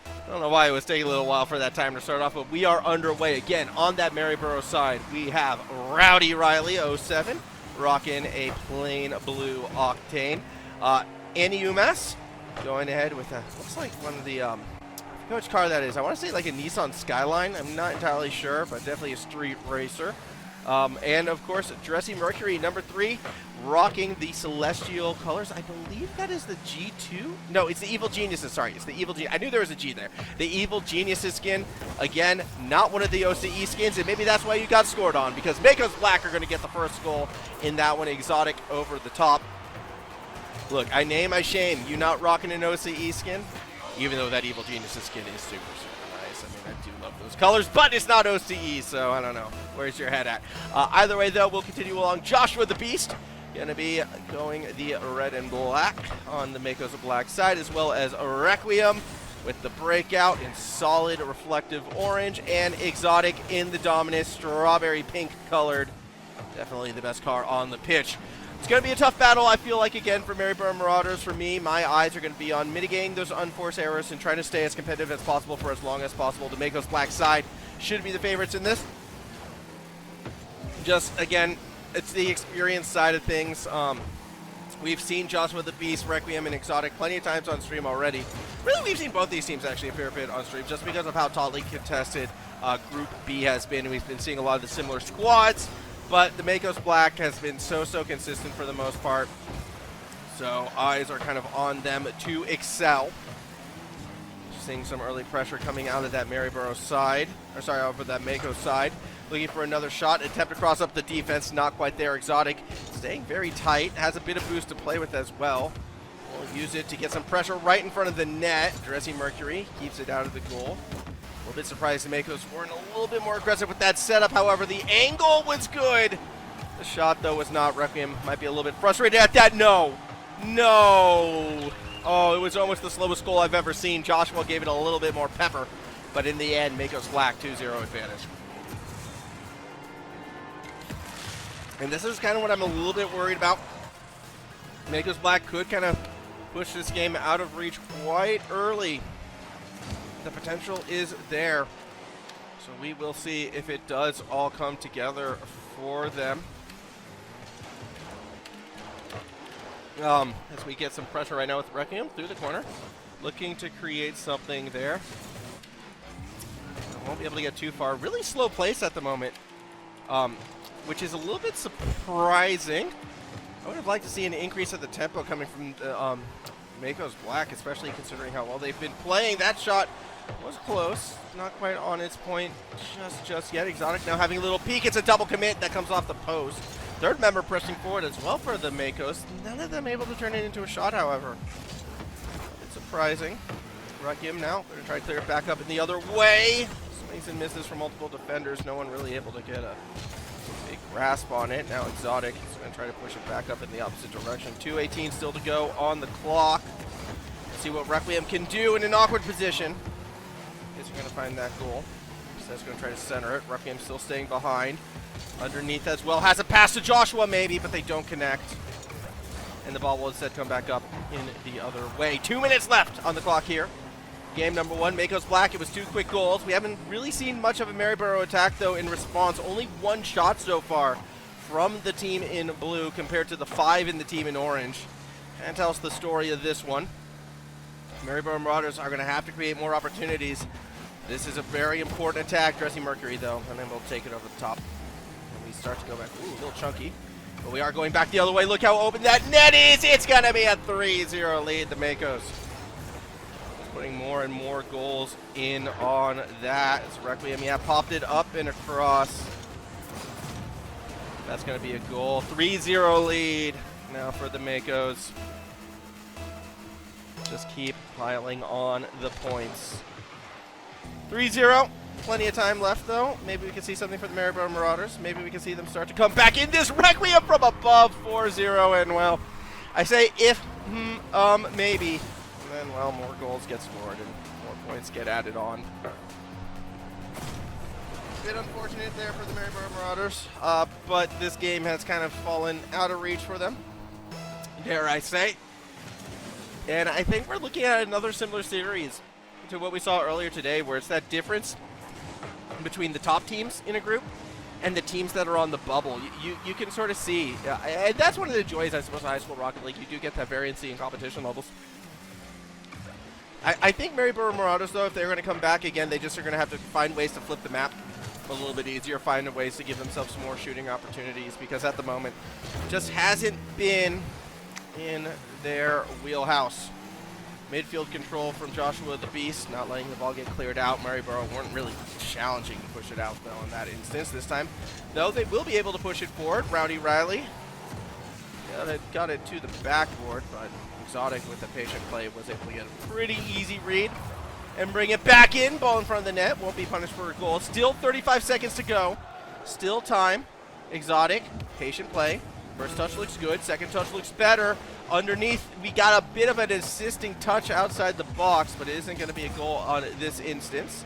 I don't know why it was taking a little while for that time to start off, but we are underway. Again, on that Maryborough side, we have Rowdy Riley, 07, rocking a plain blue Octane. Annie Umas going ahead with looks like one of the, I forget which car that is. I want to say like a Nissan Skyline. I'm not entirely sure, but definitely a street racer. And of course, Dressy Mercury, number 3, rocking the Celestial colors. I believe that is the G2? No, it's the Evil Geniuses. Sorry, it's the Evil Geniuses. I knew there was a G there. The Evil Geniuses skin. Again, not one of the OCE skins, and maybe that's why you got scored on, because Makos Black are going to get the first goal in that one. Exotic over the top. Look, I name, I shame. You not rocking an OCE skin? Even though that Evil Geniuses skin is super nice. I mean, I do love those colors, but it's not OCE, so I don't know. Where's your head at? Either way, though, we'll continue along. Joshua the Beast going to be going the red and black on the Makos Black side, as well as Requiem with the breakout in solid reflective orange, and Exotic in the dominant strawberry pink colored. Definitely the best car on the pitch. It's going to be a tough battle, I feel like, again, for Maryborough Marauders. For me, my eyes are going to be on mitigating those unforced errors and trying to stay as competitive as possible for as long as possible. The Makos Black side should be the favorites in this. Just, again, it's the experience side of things. We've seen Joshua the Beast, Requiem, and Exotic plenty of times on stream already. Really, we've seen both these teams actually a fair bit on stream just because of how tautly contested Group B has been. We've been seeing a lot of the similar squads. But the Makos Black has been so consistent for the most part. So eyes are kind of on them to excel. Seeing some early pressure coming out of that Maryborough side. Or sorry, over that Makos side. Looking for another shot. Attempt to cross up the defense. Not quite there. Exotic staying very tight. Has a bit of boost to play with as well. We'll use it to get some pressure right in front of the net. Dressy Mercury keeps it out of the goal. A little bit surprised the Makos weren't a little bit more aggressive with that setup. However, the angle was good. The shot, though, was not. Requiem might be a little bit frustrated at that. No. Oh, it was almost the slowest goal I've ever seen. Joshua gave it a little bit more pepper. But in the end, Makos Black 2-0 advantage. And this is kind of what I'm a little bit worried about. Makos Black could kind of push this game out of reach quite early. The potential is there. So we will see if it does all come together for them. As we get some pressure right now with Requiem through the corner. Looking to create something there. Won't be able to get too far. Really slow place at the moment. Which is a little bit surprising. I would have liked to see an increase of the tempo coming from the, Makos Black, especially considering how well they've been playing. That shot was close. Not quite on its point just yet. Exotic now having a little peek. It's a double commit that comes off the post. Third member pressing forward as well for the Makos. None of them able to turn it into a shot, however. It's surprising. Requiem now going to try to clear it back up in the other way. Swings and misses from multiple defenders. No one really able to get a big grasp on it. Now Exotic is going to try to push it back up in the opposite direction. 2:18 still to go on the clock. Let's see what Requiem can do in an awkward position. Guess you're going to find that goal. Seth's going to try to center it. Requiem still staying behind. Underneath as well. Has a pass to Joshua maybe, but they don't connect. And the ball will instead come back up in the other way. 2 minutes left on the clock here. Game number 1, Makos Black. It was 2 quick goals. We haven't really seen much of a Maryborough attack, though, in response. Only 1 shot so far from the team in blue compared to the 5 in the team in orange. And tells the story of this one. Maryborough Marauders are going to have to create more opportunities. This is a very important attack. Dressy Mercury, though, and then we'll take it over the top. And we start to go back. Ooh, a little chunky. But we are going back the other way. Look how open that net is. It's going to be a 3-0 lead, the Makos. Putting more and more goals in on that. It's Requiem, yeah, popped it up and across. That's going to be a goal. 3-0 lead now for the Makos. Just keep piling on the points. 3-0. Plenty of time left, though. Maybe we can see something for the Maryborough Marauders. Maybe we can see them start to come back in this Requiem from above. 4-0, and, well, I say if, maybe. And then, well, more goals get scored and more points get added on. A bit unfortunate there for the Maryborough Marauders, but this game has kind of fallen out of reach for them, dare I say. And I think we're looking at another similar series to what we saw earlier today, where it's that difference between the top teams in a group and the teams that are on the bubble. You can sort of see, and that's one of the joys, I suppose, of High School Rocket League. You do get that variancy in competition levels. I think Maryborough Marauders, though, if they're going to come back again, they just are going to have to find ways to flip the map a little bit easier, finding ways to give themselves some more shooting opportunities, because at the moment, just hasn't been in their wheelhouse. Midfield control from Joshua the Beast, not letting the ball get cleared out. Maryborough weren't really challenging to push it out, though, in that instance. This time, though, they will be able to push it forward. Rowdy Riley got it to the backboard, but Exotic with the patient play was able to get a pretty easy read and bring it back in. Ball in front of the net, won't be punished for a goal. Still 35 seconds to go. Still time. Exotic, patient play. First touch looks good, second touch looks better. Underneath, we got a bit of an assisting touch outside the box, but it isn't going to be a goal on this instance.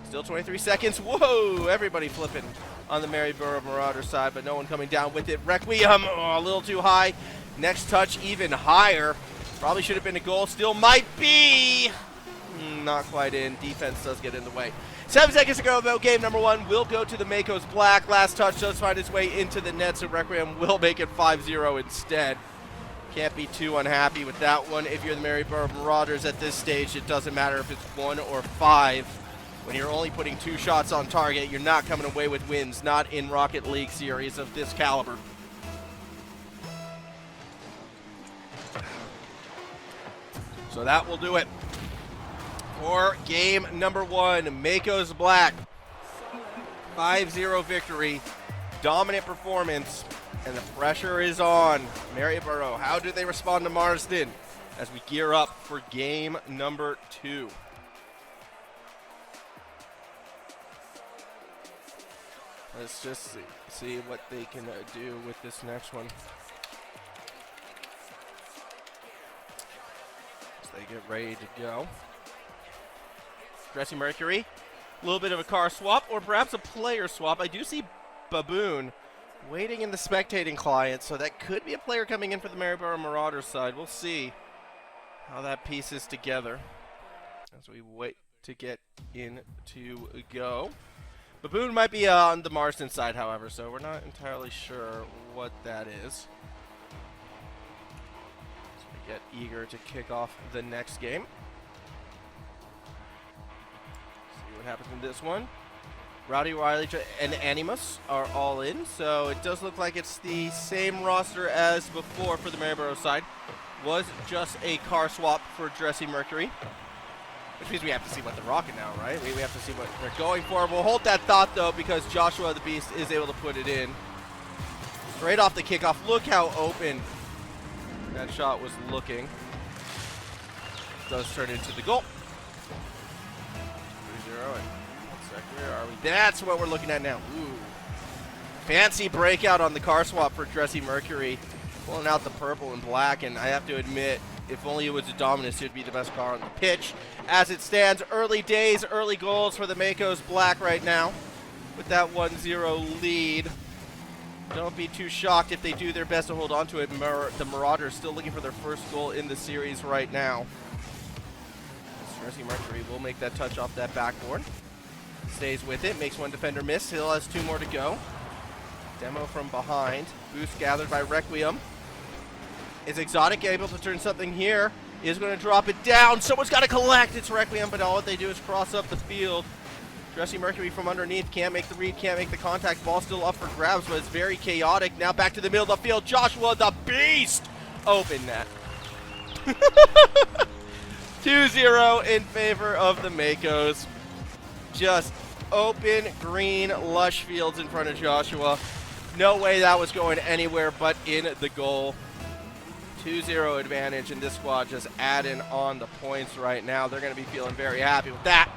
Still 23 seconds. Whoa, everybody flipping on the Maryborough Marauder side, but no one coming down with it. Requiem, a little too high. Next touch, even higher. Probably should have been a goal. Still might be. Not quite in. Defense does get in the way. 7 seconds to go, though. Game number one will go to the Makos Black. Last touch does find its way into the net, so Requiem will make it 5-0 instead. Can't be too unhappy with that one. If you're the Maryborough Marauders at this stage, it doesn't matter if it's 1 or 5. When you're only putting 2 shots on target, you're not coming away with wins, not in Rocket League series of this caliber. So that will do it for game number one. Makos Black, 5-0 victory, dominant performance, and the pressure is on. Maryborough, how do they respond to Marsden as we gear up for game number 2? Let's just see what they can do with this next one. As they get ready to go. Dressy Mercury, a little bit of a car swap, or perhaps a player swap. I do see Baboon waiting in the spectating client, so that could be a player coming in for the Maryborough Marauders side. We'll see how that pieces together as we wait to get in to go. Baboon might be on the Marsden side, however, so we're not entirely sure what that is. So we get eager to kick off the next game. See what happens in this one. Rowdy Riley and Animus are all in, so it does look like it's the same roster as before for the Maryborough side. Was just a car swap for Dressy Mercury. Which means we have to see what they're rocking now, right? We have to see what they're going for. We'll hold that thought, though, because Joshua the Beast is able to put it in. Straight off the kickoff. Look how open that shot was looking. Does turn into the goal. 3-0. And where are we? That's what we're looking at now. Ooh. Fancy breakout on the car swap for Dressy Mercury. Pulling out the purple and black, and I have to admit, if only it was a Dominus, it would be the best car on the pitch. As it stands, early days, early goals for the Makos Black right now with that 1-0 lead. Don't be too shocked if they do their best to hold on to it. The Marauders still looking for their first goal in the series right now. Dressy Mercury will make that touch off that backboard. Stays with it, makes one defender miss. Still has 2 more to go. Demo from behind. Boost gathered by Requiem. Is Exotic able to turn something here? Is going to drop it down. Someone's got to collect. It's Requiem, but all they do is cross up the field. Dressy Mercury from underneath. Can't make the read, can't make the contact. Ball still up for grabs, but it's very chaotic. Now back to the middle of the field. Joshua the Beast. Open net. 2-0 in favor of the Makos. Just open, green, lush fields in front of Joshua. No way that was going anywhere but in the goal. 2-0 advantage, and this squad just adding on the points right now. They're going to be feeling very happy with that.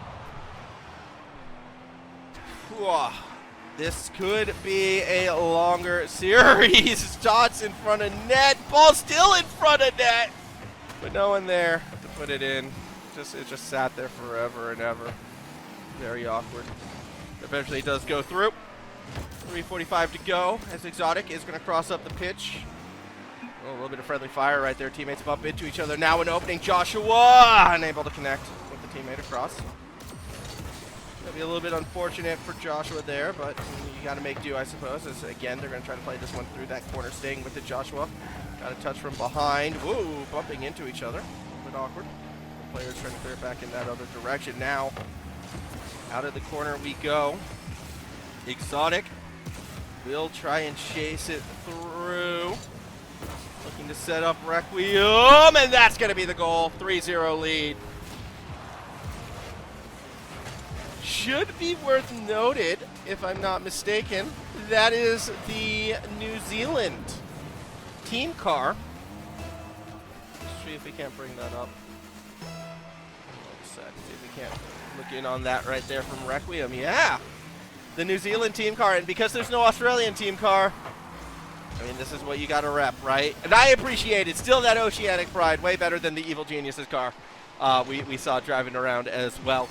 Whew. This could be a longer series. Shots in front of net. Ball still in front of net. But no one there to put it in. It just sat there forever and ever. Very awkward. Eventually it does go through. 3:45 to go as Exotic is going to cross up the pitch. Oh, a little bit of friendly fire right there. Teammates bump into each other. Now an opening. Joshua unable to connect with the teammate across. Gonna be a little bit unfortunate for Joshua there, but you got to make do, I suppose. As again, they're going to try to play this one through that corner, staying with it. Joshua got a touch from behind. Whoa, bumping into each other. A little bit awkward. The players trying to clear it back in that other direction. Now, out of the corner we go. Exotic will try and chase it through. Looking to set up Requiem, and that's going to be the goal. 3-0 lead. Should be worth noted, if I'm not mistaken, that is the New Zealand team car. Let's see if we can't bring that up. See if we can't look in on that right there from Requiem. Yeah, the New Zealand team car, and because there's no Australian team car, I mean, this is what you got to rep, right? And I appreciate it. Still that Oceanic Pride, way better than the Evil Geniuses car we saw driving around as well.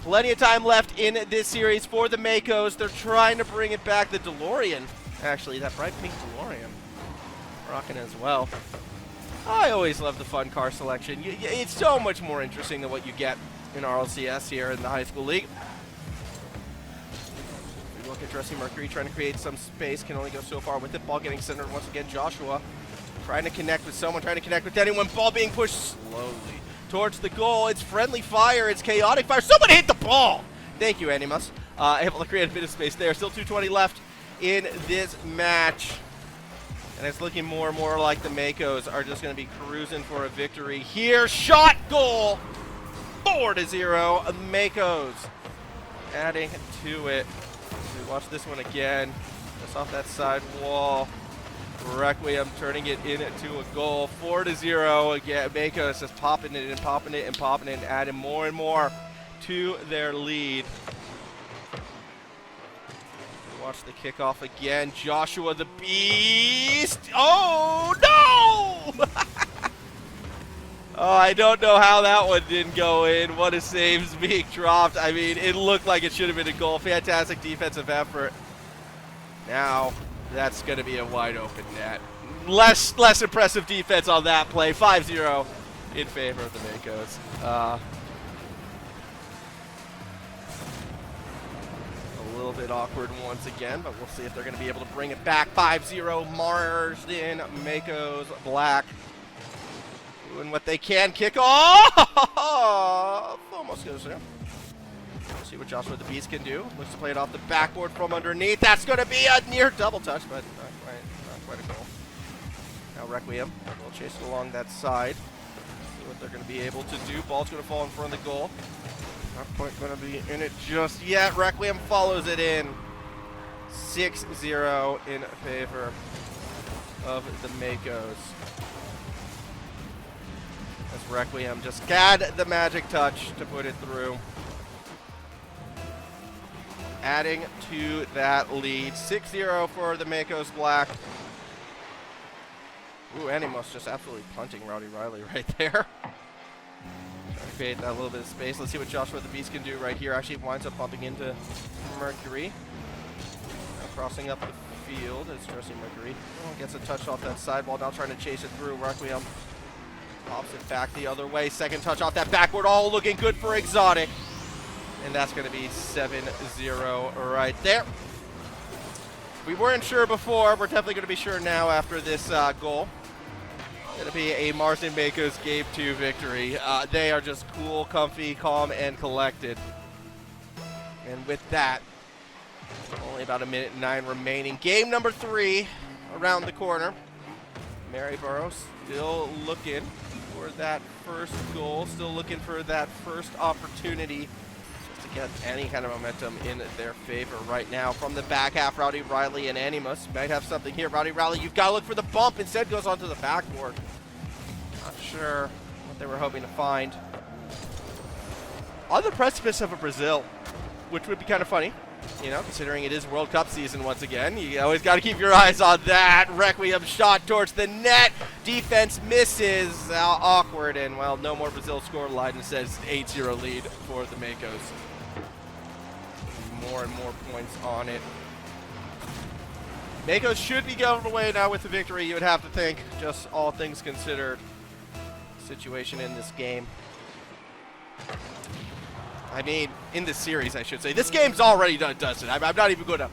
Plenty of time left in this series for the Makos. They're trying to bring it back. The DeLorean, actually, that bright pink DeLorean, rocking as well. I always love the fun car selection. It's so much more interesting than what you get in RLCS here in the high school league. We look at Dressy Mercury trying to create some space, can only go so far with it. Ball getting centered once again. Joshua trying to connect with someone, trying to connect with anyone. Ball being pushed slowly towards the goal. It's friendly fire. It's chaotic fire. Someone hit the ball. Thank you, Animus. Able to create a bit of space there. Still 2:20 left in this match. And it's looking more and more like the Makos are just going to be cruising for a victory here. Shot, goal. 4-0. Makos adding to it. We watch this one again. Just off that side wall. Requiem turning it into a goal. 4-0 again. Makos just popping it and popping it and popping it and adding more and more to their lead. Watch the kickoff again. Joshua the Beast. Oh, no! Oh, I don't know how that one didn't go in. What a save's being dropped. I mean, it looked like it should have been a goal. Fantastic defensive effort. Now, that's going to be a wide open net. Less impressive defense on that play. 5-0 in favor of the Makos. A little bit awkward once again, but we'll see if they're going to be able to bring it back. 5-0 Marsden, Makos, Black. Doing what they can. Kick off! Almost goes there. We'll see what Joshua the Beast can do. Looks to play it off the backboard from underneath. That's going to be a near double touch, but not quite a goal. Now Requiem will chase it along that side. See what they're going to be able to do. Ball's going to fall in front of the goal. Not quite going to be in it just yet. Requiem follows it in. 6-0 in favor of the Makos. As Requiem just got the magic touch to put it through. Adding to that lead. 6-0 for the Makos Black. Ooh, Animus just absolutely punting Rowdy Riley right there. Trying to create that little bit of space. Let's see what Joshua the Beast can do right here. Actually winds up bumping into Mercury. Now crossing up the field as Dressy Mercury gets a touch off that sidewall. Now trying to chase it through. Requiem pops it back the other way. Second touch off that backboard. All looking good for Exotic. And that's going to be 7-0 right there. We weren't sure before. We're definitely going to be sure now after this goal. Going to be a Marsden Makos Game 2 victory. They are just cool, comfy, calm, and collected. And with that, only about 1:09 remaining. Game number 3 around the corner. Maryborough still looking for that first goal. Still looking for that first opportunity just to get any kind of momentum in their favor right now. From the back half, Rowdy Riley and Animus might have something here. Rowdy Riley, you've got to look for the bump. Instead goes onto the backboard. Not sure what they were hoping to find. On the precipice of a Brazil, which would be kind of funny, you know, considering it is World Cup season once again. You always got to keep your eyes on that. Requiem shot towards the net. Defense misses. Awkward, and, well, no more Brazil scoreline. It says 8-0 lead for the Makos. More and more points on it. Makos should be going away now with the victory, you would have to think, just all things considered. Situation in this game. I mean, in this series, I should say. This game's already done, Dustin. I'm not even going to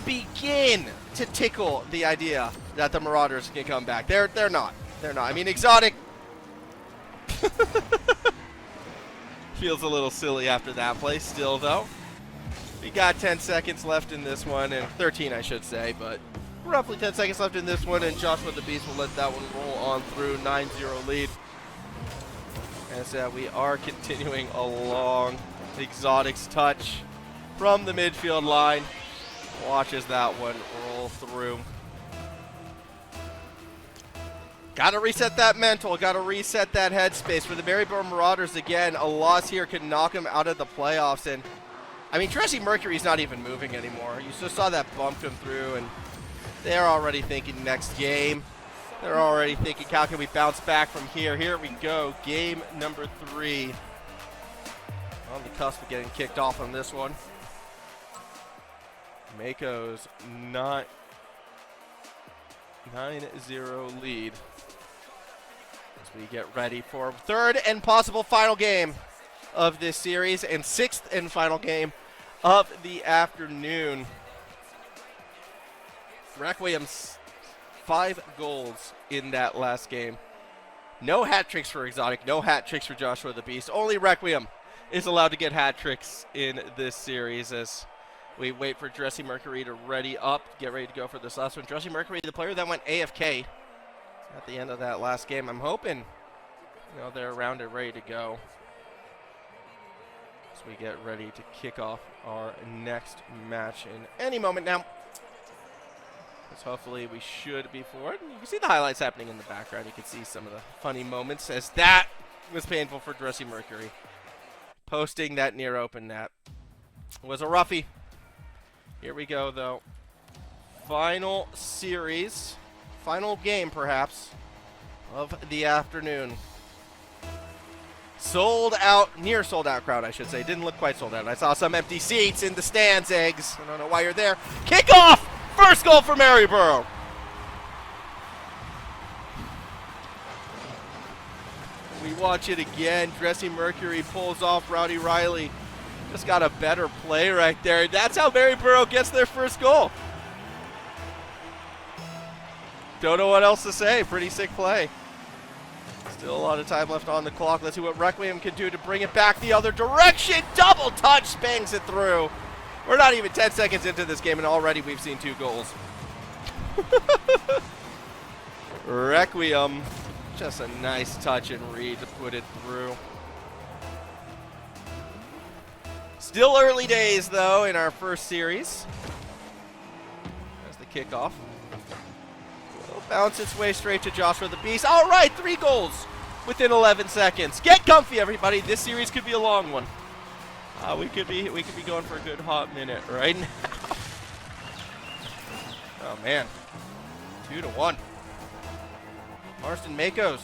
begin to tickle the idea that the Marauders can come back. They're not. They're not. I mean, Exotic feels a little silly after that play still, though. We got 10 seconds left in this one, and 13 I should say, but roughly 10 seconds left in this one, and Joshua the Beast will let that one roll on through. 9-0 lead. As we are continuing along. Exotic's touch from the midfield line. Watches that one roll through. Got to reset that mental. Got to reset that headspace. For the Maryborough Marauders, again, a loss here could knock them out of the playoffs. And, I mean, Dressy Mercury's not even moving anymore. You just saw that bump come through, and they're already thinking next game. They're already thinking, how can we bounce back from here? Here we go. Game number 3. On the cusp of getting kicked off on this one. Mako's 9-0 lead. As we get ready for third and possible final game of this series, and 6th and final game of the afternoon. Requiem's 5 goals in that last game. No hat tricks for Exotic, no hat tricks for Joshua the Beast. Only Requiem is allowed to get hat tricks in this series as we wait for Dressy Mercury to ready up, get ready to go for this last one. Dressy Mercury, the player that went AFK at the end of that last game. I'm hoping, they're around and ready to go as we get ready to kick off our next match in any moment now. Hopefully we should be forward. You can see the highlights happening in the background. You can see some of the funny moments as that was painful for Dressy Mercury. Posting that near open net was a roughie. Here we go though. Final series, final game perhaps of the afternoon. Sold out, near sold out crowd I should say. Didn't look quite sold out. I saw some empty seats in the stands, Eggs. I don't know why you're there. Kick off! First goal for Maryborough. We watch it again. Dressy Mercury pulls off Rowdy Riley. Just got a better play right there. That's how Maryborough gets their first goal. Don't know what else to say. Pretty sick play. Still a lot of time left on the clock. Let's see what Requiem can do to bring it back the other direction. Double touch, bangs it through. We're not even 10 seconds into this game, and already we've seen 2 goals. Requiem, just a nice touch and read to put it through. Still early days, though, in our first series. There's the kickoff. It'll bounce its way straight to Joshua the Beast. All right, 3 goals within 11 seconds. Get comfy, everybody. This series could be a long one. We could be going for a good hot minute right now. Oh man, 2-1. Marston Makos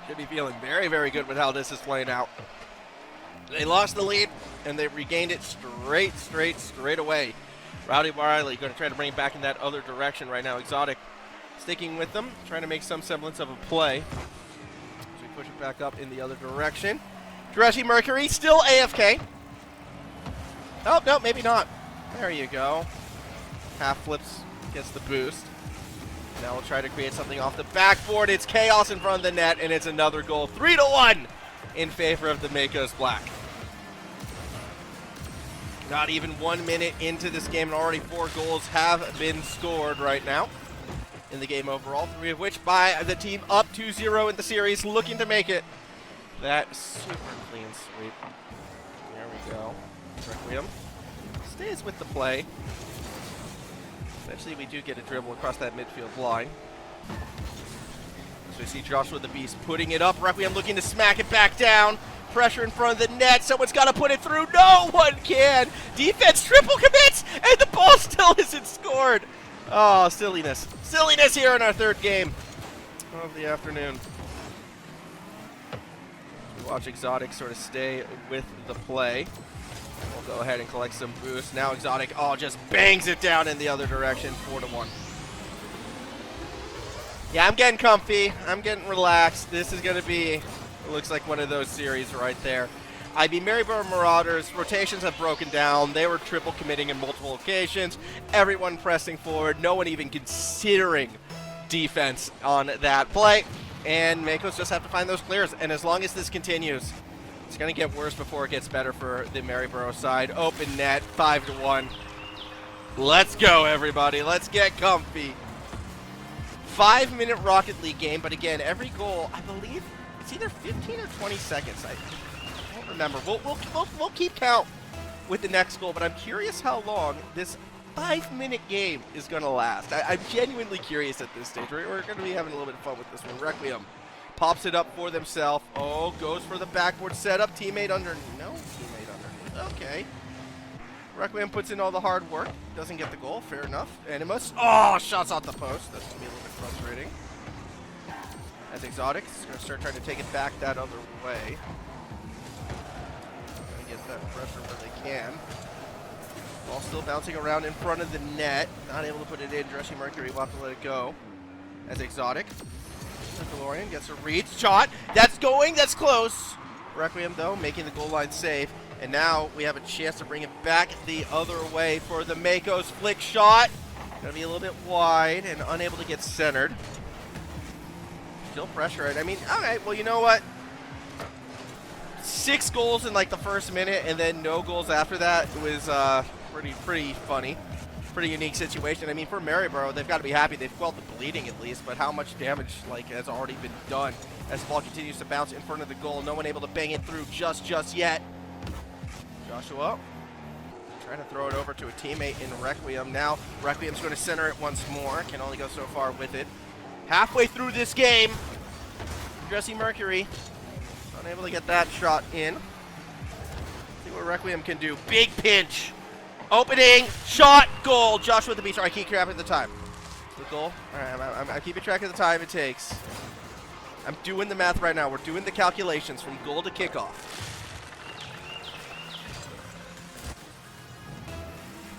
should be feeling very, very good with how this is playing out. They lost the lead and they regained it straight away. Rowdy Riley going to try to bring it back in that other direction right now. Exotic sticking with them, trying to make some semblance of a play. Push it back up in the other direction. Dressy Mercury still AFK. Oh, no, maybe not. There you go. Half flips, gets the boost. Now we'll try to create something off the backboard. It's chaos in front of the net, and it's another goal. 3-1 in favor of the Makos Black. Not even 1 minute into this game, and already 4 goals have been scored right now in the game overall, 3 of which by the team up 2-0 in the series, looking to make it that super clean sweep. There we go. Requiem stays with the play. Eventually we do get a dribble across that midfield line. So we see Joshua the Beast putting it up. Requiem looking to smack it back down. Pressure in front of the net. Someone's got to put it through. No one can. Defense triple commits, and the ball still isn't scored. Oh, silliness. Silliness here in our 3rd game of the afternoon. We watch Exotic sort of stay with the play. We'll go ahead and collect some boost. Now Exotic, just bangs it down in the other direction, 4-1. Yeah, I'm getting comfy. I'm getting relaxed. This is going to be, it looks like one of those series right there. I mean, Maryborough Marauders, rotations have broken down. They were triple committing in multiple occasions. Everyone pressing forward. No one even considering defense on that play. And Makos just have to find those clears. And as long as this continues, It's going to get worse before it gets better for the Maryborough side. Open net, 5-1. Let's go, everybody. Let's get comfy. 5-minute Rocket League game, but again, every goal, I believe, it's either 15 or 20 seconds. I don't remember. We'll keep count with the next goal, but I'm curious how long this 5-minute game is going to last. I'm genuinely curious at this stage. We're going to be having a little bit of fun with this one. Requiem pops it up for themselves. Oh, goes for the backboard setup. Teammate under. No teammate under. Okay. Requiem puts in all the hard work. Doesn't get the goal. Fair enough. Animus. Oh, shots off the post. That's going to be a little bit frustrating. As Exotic is going to start trying to take it back that other way. Going to get that pressure where they can. Ball still bouncing around in front of the net. Not able to put it in. Dressy Mercury will have to let it go. As Exotic. DeLorean gets a read. Shot. That's going. That's close. Requiem, though, making the goal line safe. And now we have a chance to bring it back the other way for the Makos. Flick shot. Going to be a little bit wide and unable to get centered. Still pressure it. I mean, all right, well, you know what? 6 goals in, like, the first minute and then no goals after that. It was pretty funny. Pretty unique situation. I mean, for Maryborough, they've got to be happy. They've quelled the bleeding at least, but how much damage, like, has already been done as the ball continues to bounce in front of the goal. No one able to bang it through just yet. Joshua trying to throw it over to a teammate in Requiem. Now Requiem's going to center it once more. Can only go so far with it. Halfway through this game, Dressy Mercury unable to get that shot in. See what Requiem can do. Big pinch. Opening. Shot. Goal. Joshua at the beach. All right, keep track of the time. The goal. All right, I'm keeping track of the time it takes. I'm doing the math right now. We're doing the calculations from goal to kickoff.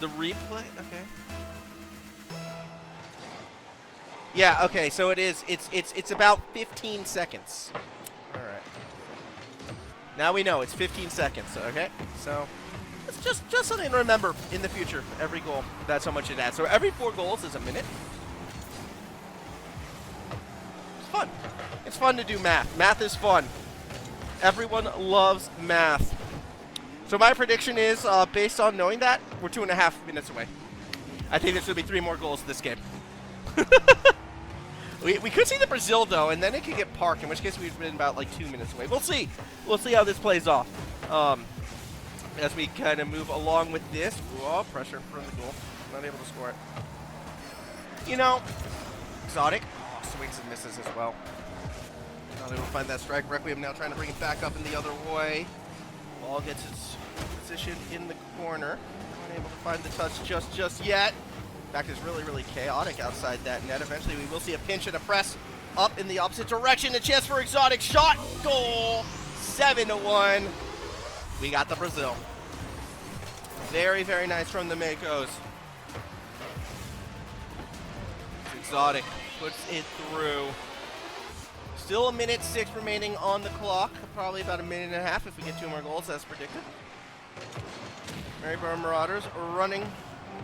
The replay, okay. Yeah, okay, so it's about 15 seconds. All right. Now we know it's 15 seconds, okay? So it's just something to remember in the future. Every goal, that's how much it adds. So every 4 goals is a minute. It's fun. It's fun to do math. Math is fun. Everyone loves math. So my prediction is, based on knowing that, we're 2.5 minutes away. I think there's going to be 3 more goals this game. we could see the Brazil, though, and then it could get parked, in which case we've been about, like, 2 minutes away. We'll see. We'll see how this plays off. As we kind of move along with this. Oh, pressure from the goal. Not able to score it. You know, Exotic. Oh, swings and misses as well. Not able to find that strike. Requiem now trying to bring it back up in the other way. Ball gets its position in the corner. Unable to find the touch just yet. In fact, it's really chaotic outside that net. Eventually, we will see a pinch and a press up in the opposite direction. A chance for Exotic. Shot. Goal. 7-1. We got the Brazil. Very nice from the Makos. Exotic puts it through. Still 1:06 remaining on the clock. Probably about 1.5 minutes if we get 2 more goals, as predicted. Maryborough Marauders running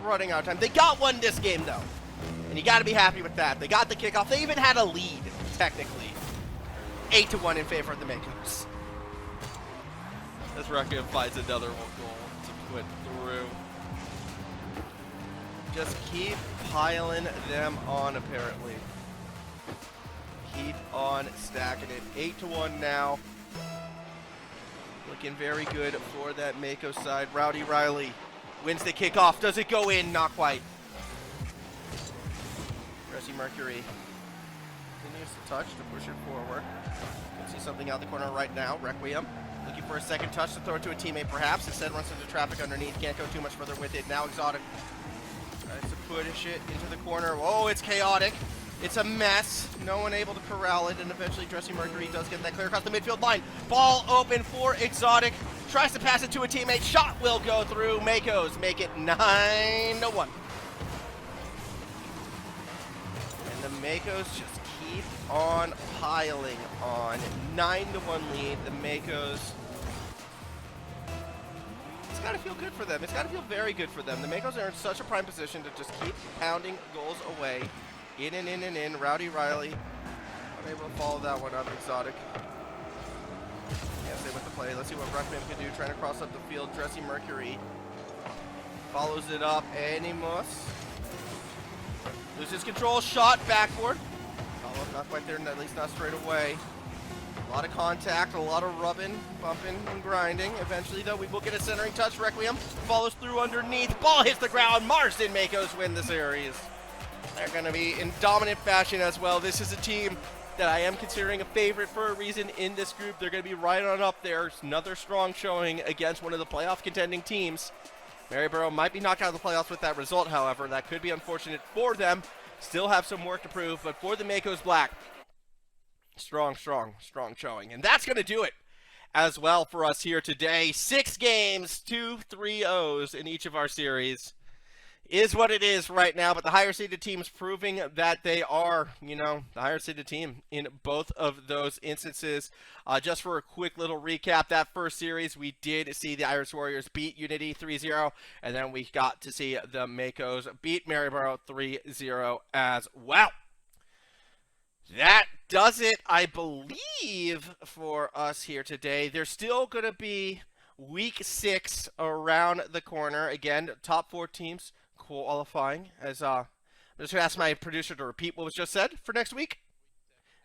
out of time. They got one this game, though. And you got to be happy with that. They got the kickoff. They even had a lead, technically. 8-1 in favor of the Makos. As Requiem finds another goal to put through. Just keep piling them on, apparently. Keep on stacking it. 8-1 now. Looking very good for that Mako side. Rowdy Riley wins the kickoff. Does it go in? Not quite. Dressy Mercury continues to touch to push it forward. You can see something out the corner right now. Requiem looking for a second touch to throw it to a teammate perhaps. Instead runs into traffic underneath. Can't go too much further with it. Now Exotic tries to push it into the corner. Oh, it's chaotic. It's a mess. No one able to corral it, and eventually Dressy Mercury does get that clear across the midfield line. Ball open for Exotic. Tries to pass it to a teammate. Shot will go through. Makos make it 9-1. And the Makos just keep on piling on. 9-1 lead. The Makos. It's got to feel good for them. It's got to feel very good for them. The Makos are in such a prime position to just keep pounding goals away. In and in and in. Rowdy Riley unable to follow that one up. Exotic. Can't stay with the play. Let's see what Requiem can do. Trying to cross up the field. Dressy Mercury follows it up. Animus loses control. Shot backward. Oh, not quite there, at least not straight away. A lot of contact, a lot of rubbing, bumping, and grinding. Eventually, though, we will get a centering touch. Requiem follows through underneath. Ball hits the ground. Marsden Makos win the series. They're going to be in dominant fashion as well. This is a team that I am considering a favorite for a reason in this group. They're going to be right on up there. It's another strong showing against one of the playoff contending teams. Maryborough might be knocked out of the playoffs with that result, however. That could be unfortunate for them. Still have some work to prove, but for the Makos Black, strong showing. And that's going to do it as well for us here today. 6 games, 2 3-0s in each of our series. Is what it is right now, but the higher seeded teams proving that they are, the higher seeded team in both of those instances. Just for a quick little recap, that first series, we did see the Iris Warriors beat Unity 3-0, and then we got to see the Makos beat Maryborough 3-0 as well. That does it, I believe, for us here today. There's still going to be week 6 around the corner. Again, top 4 teams qualifying. As I'm just going to ask my producer to repeat what was just said for next week.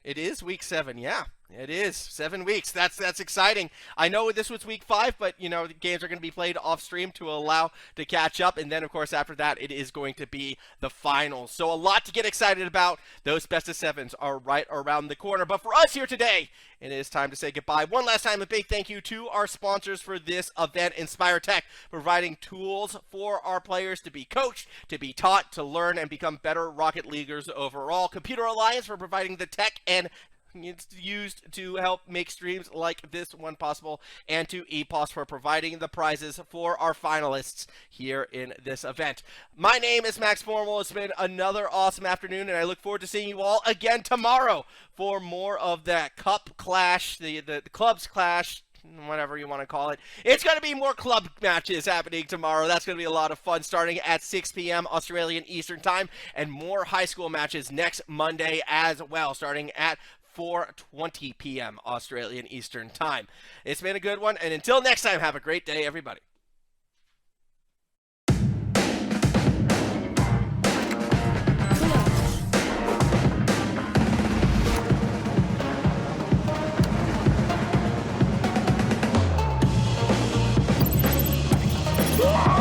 It is week 7, yeah. It is 7 weeks. That's exciting. I know this was week 5, but the games are going to be played off stream to allow to catch up, and then of course after that it is going to be the finals. So a lot to get excited about. Those best of 7s are right around the corner. But for us here today, it is time to say goodbye. One last time, a big thank you to our sponsors for this event, Inspire Tech, providing tools for our players to be coached, to be taught, to learn, and become better Rocket Leaguers overall. Computer Alliance for providing the tech and it's used to help make streams like this one possible, and to EPOS for providing the prizes for our finalists here in this event. My name is Max Formal. It's been another awesome afternoon, and I look forward to seeing you all again tomorrow for more of that Cup Clash, the Clubs Clash, whatever you want to call it. It's going to be more club matches happening tomorrow. That's going to be a lot of fun, starting at 6 p.m. Australian Eastern Time, and more high school matches next Monday as well, starting at 4:20 p.m. Australian Eastern Time. It's been a good one, and until next time, have a great day, everybody. Oh!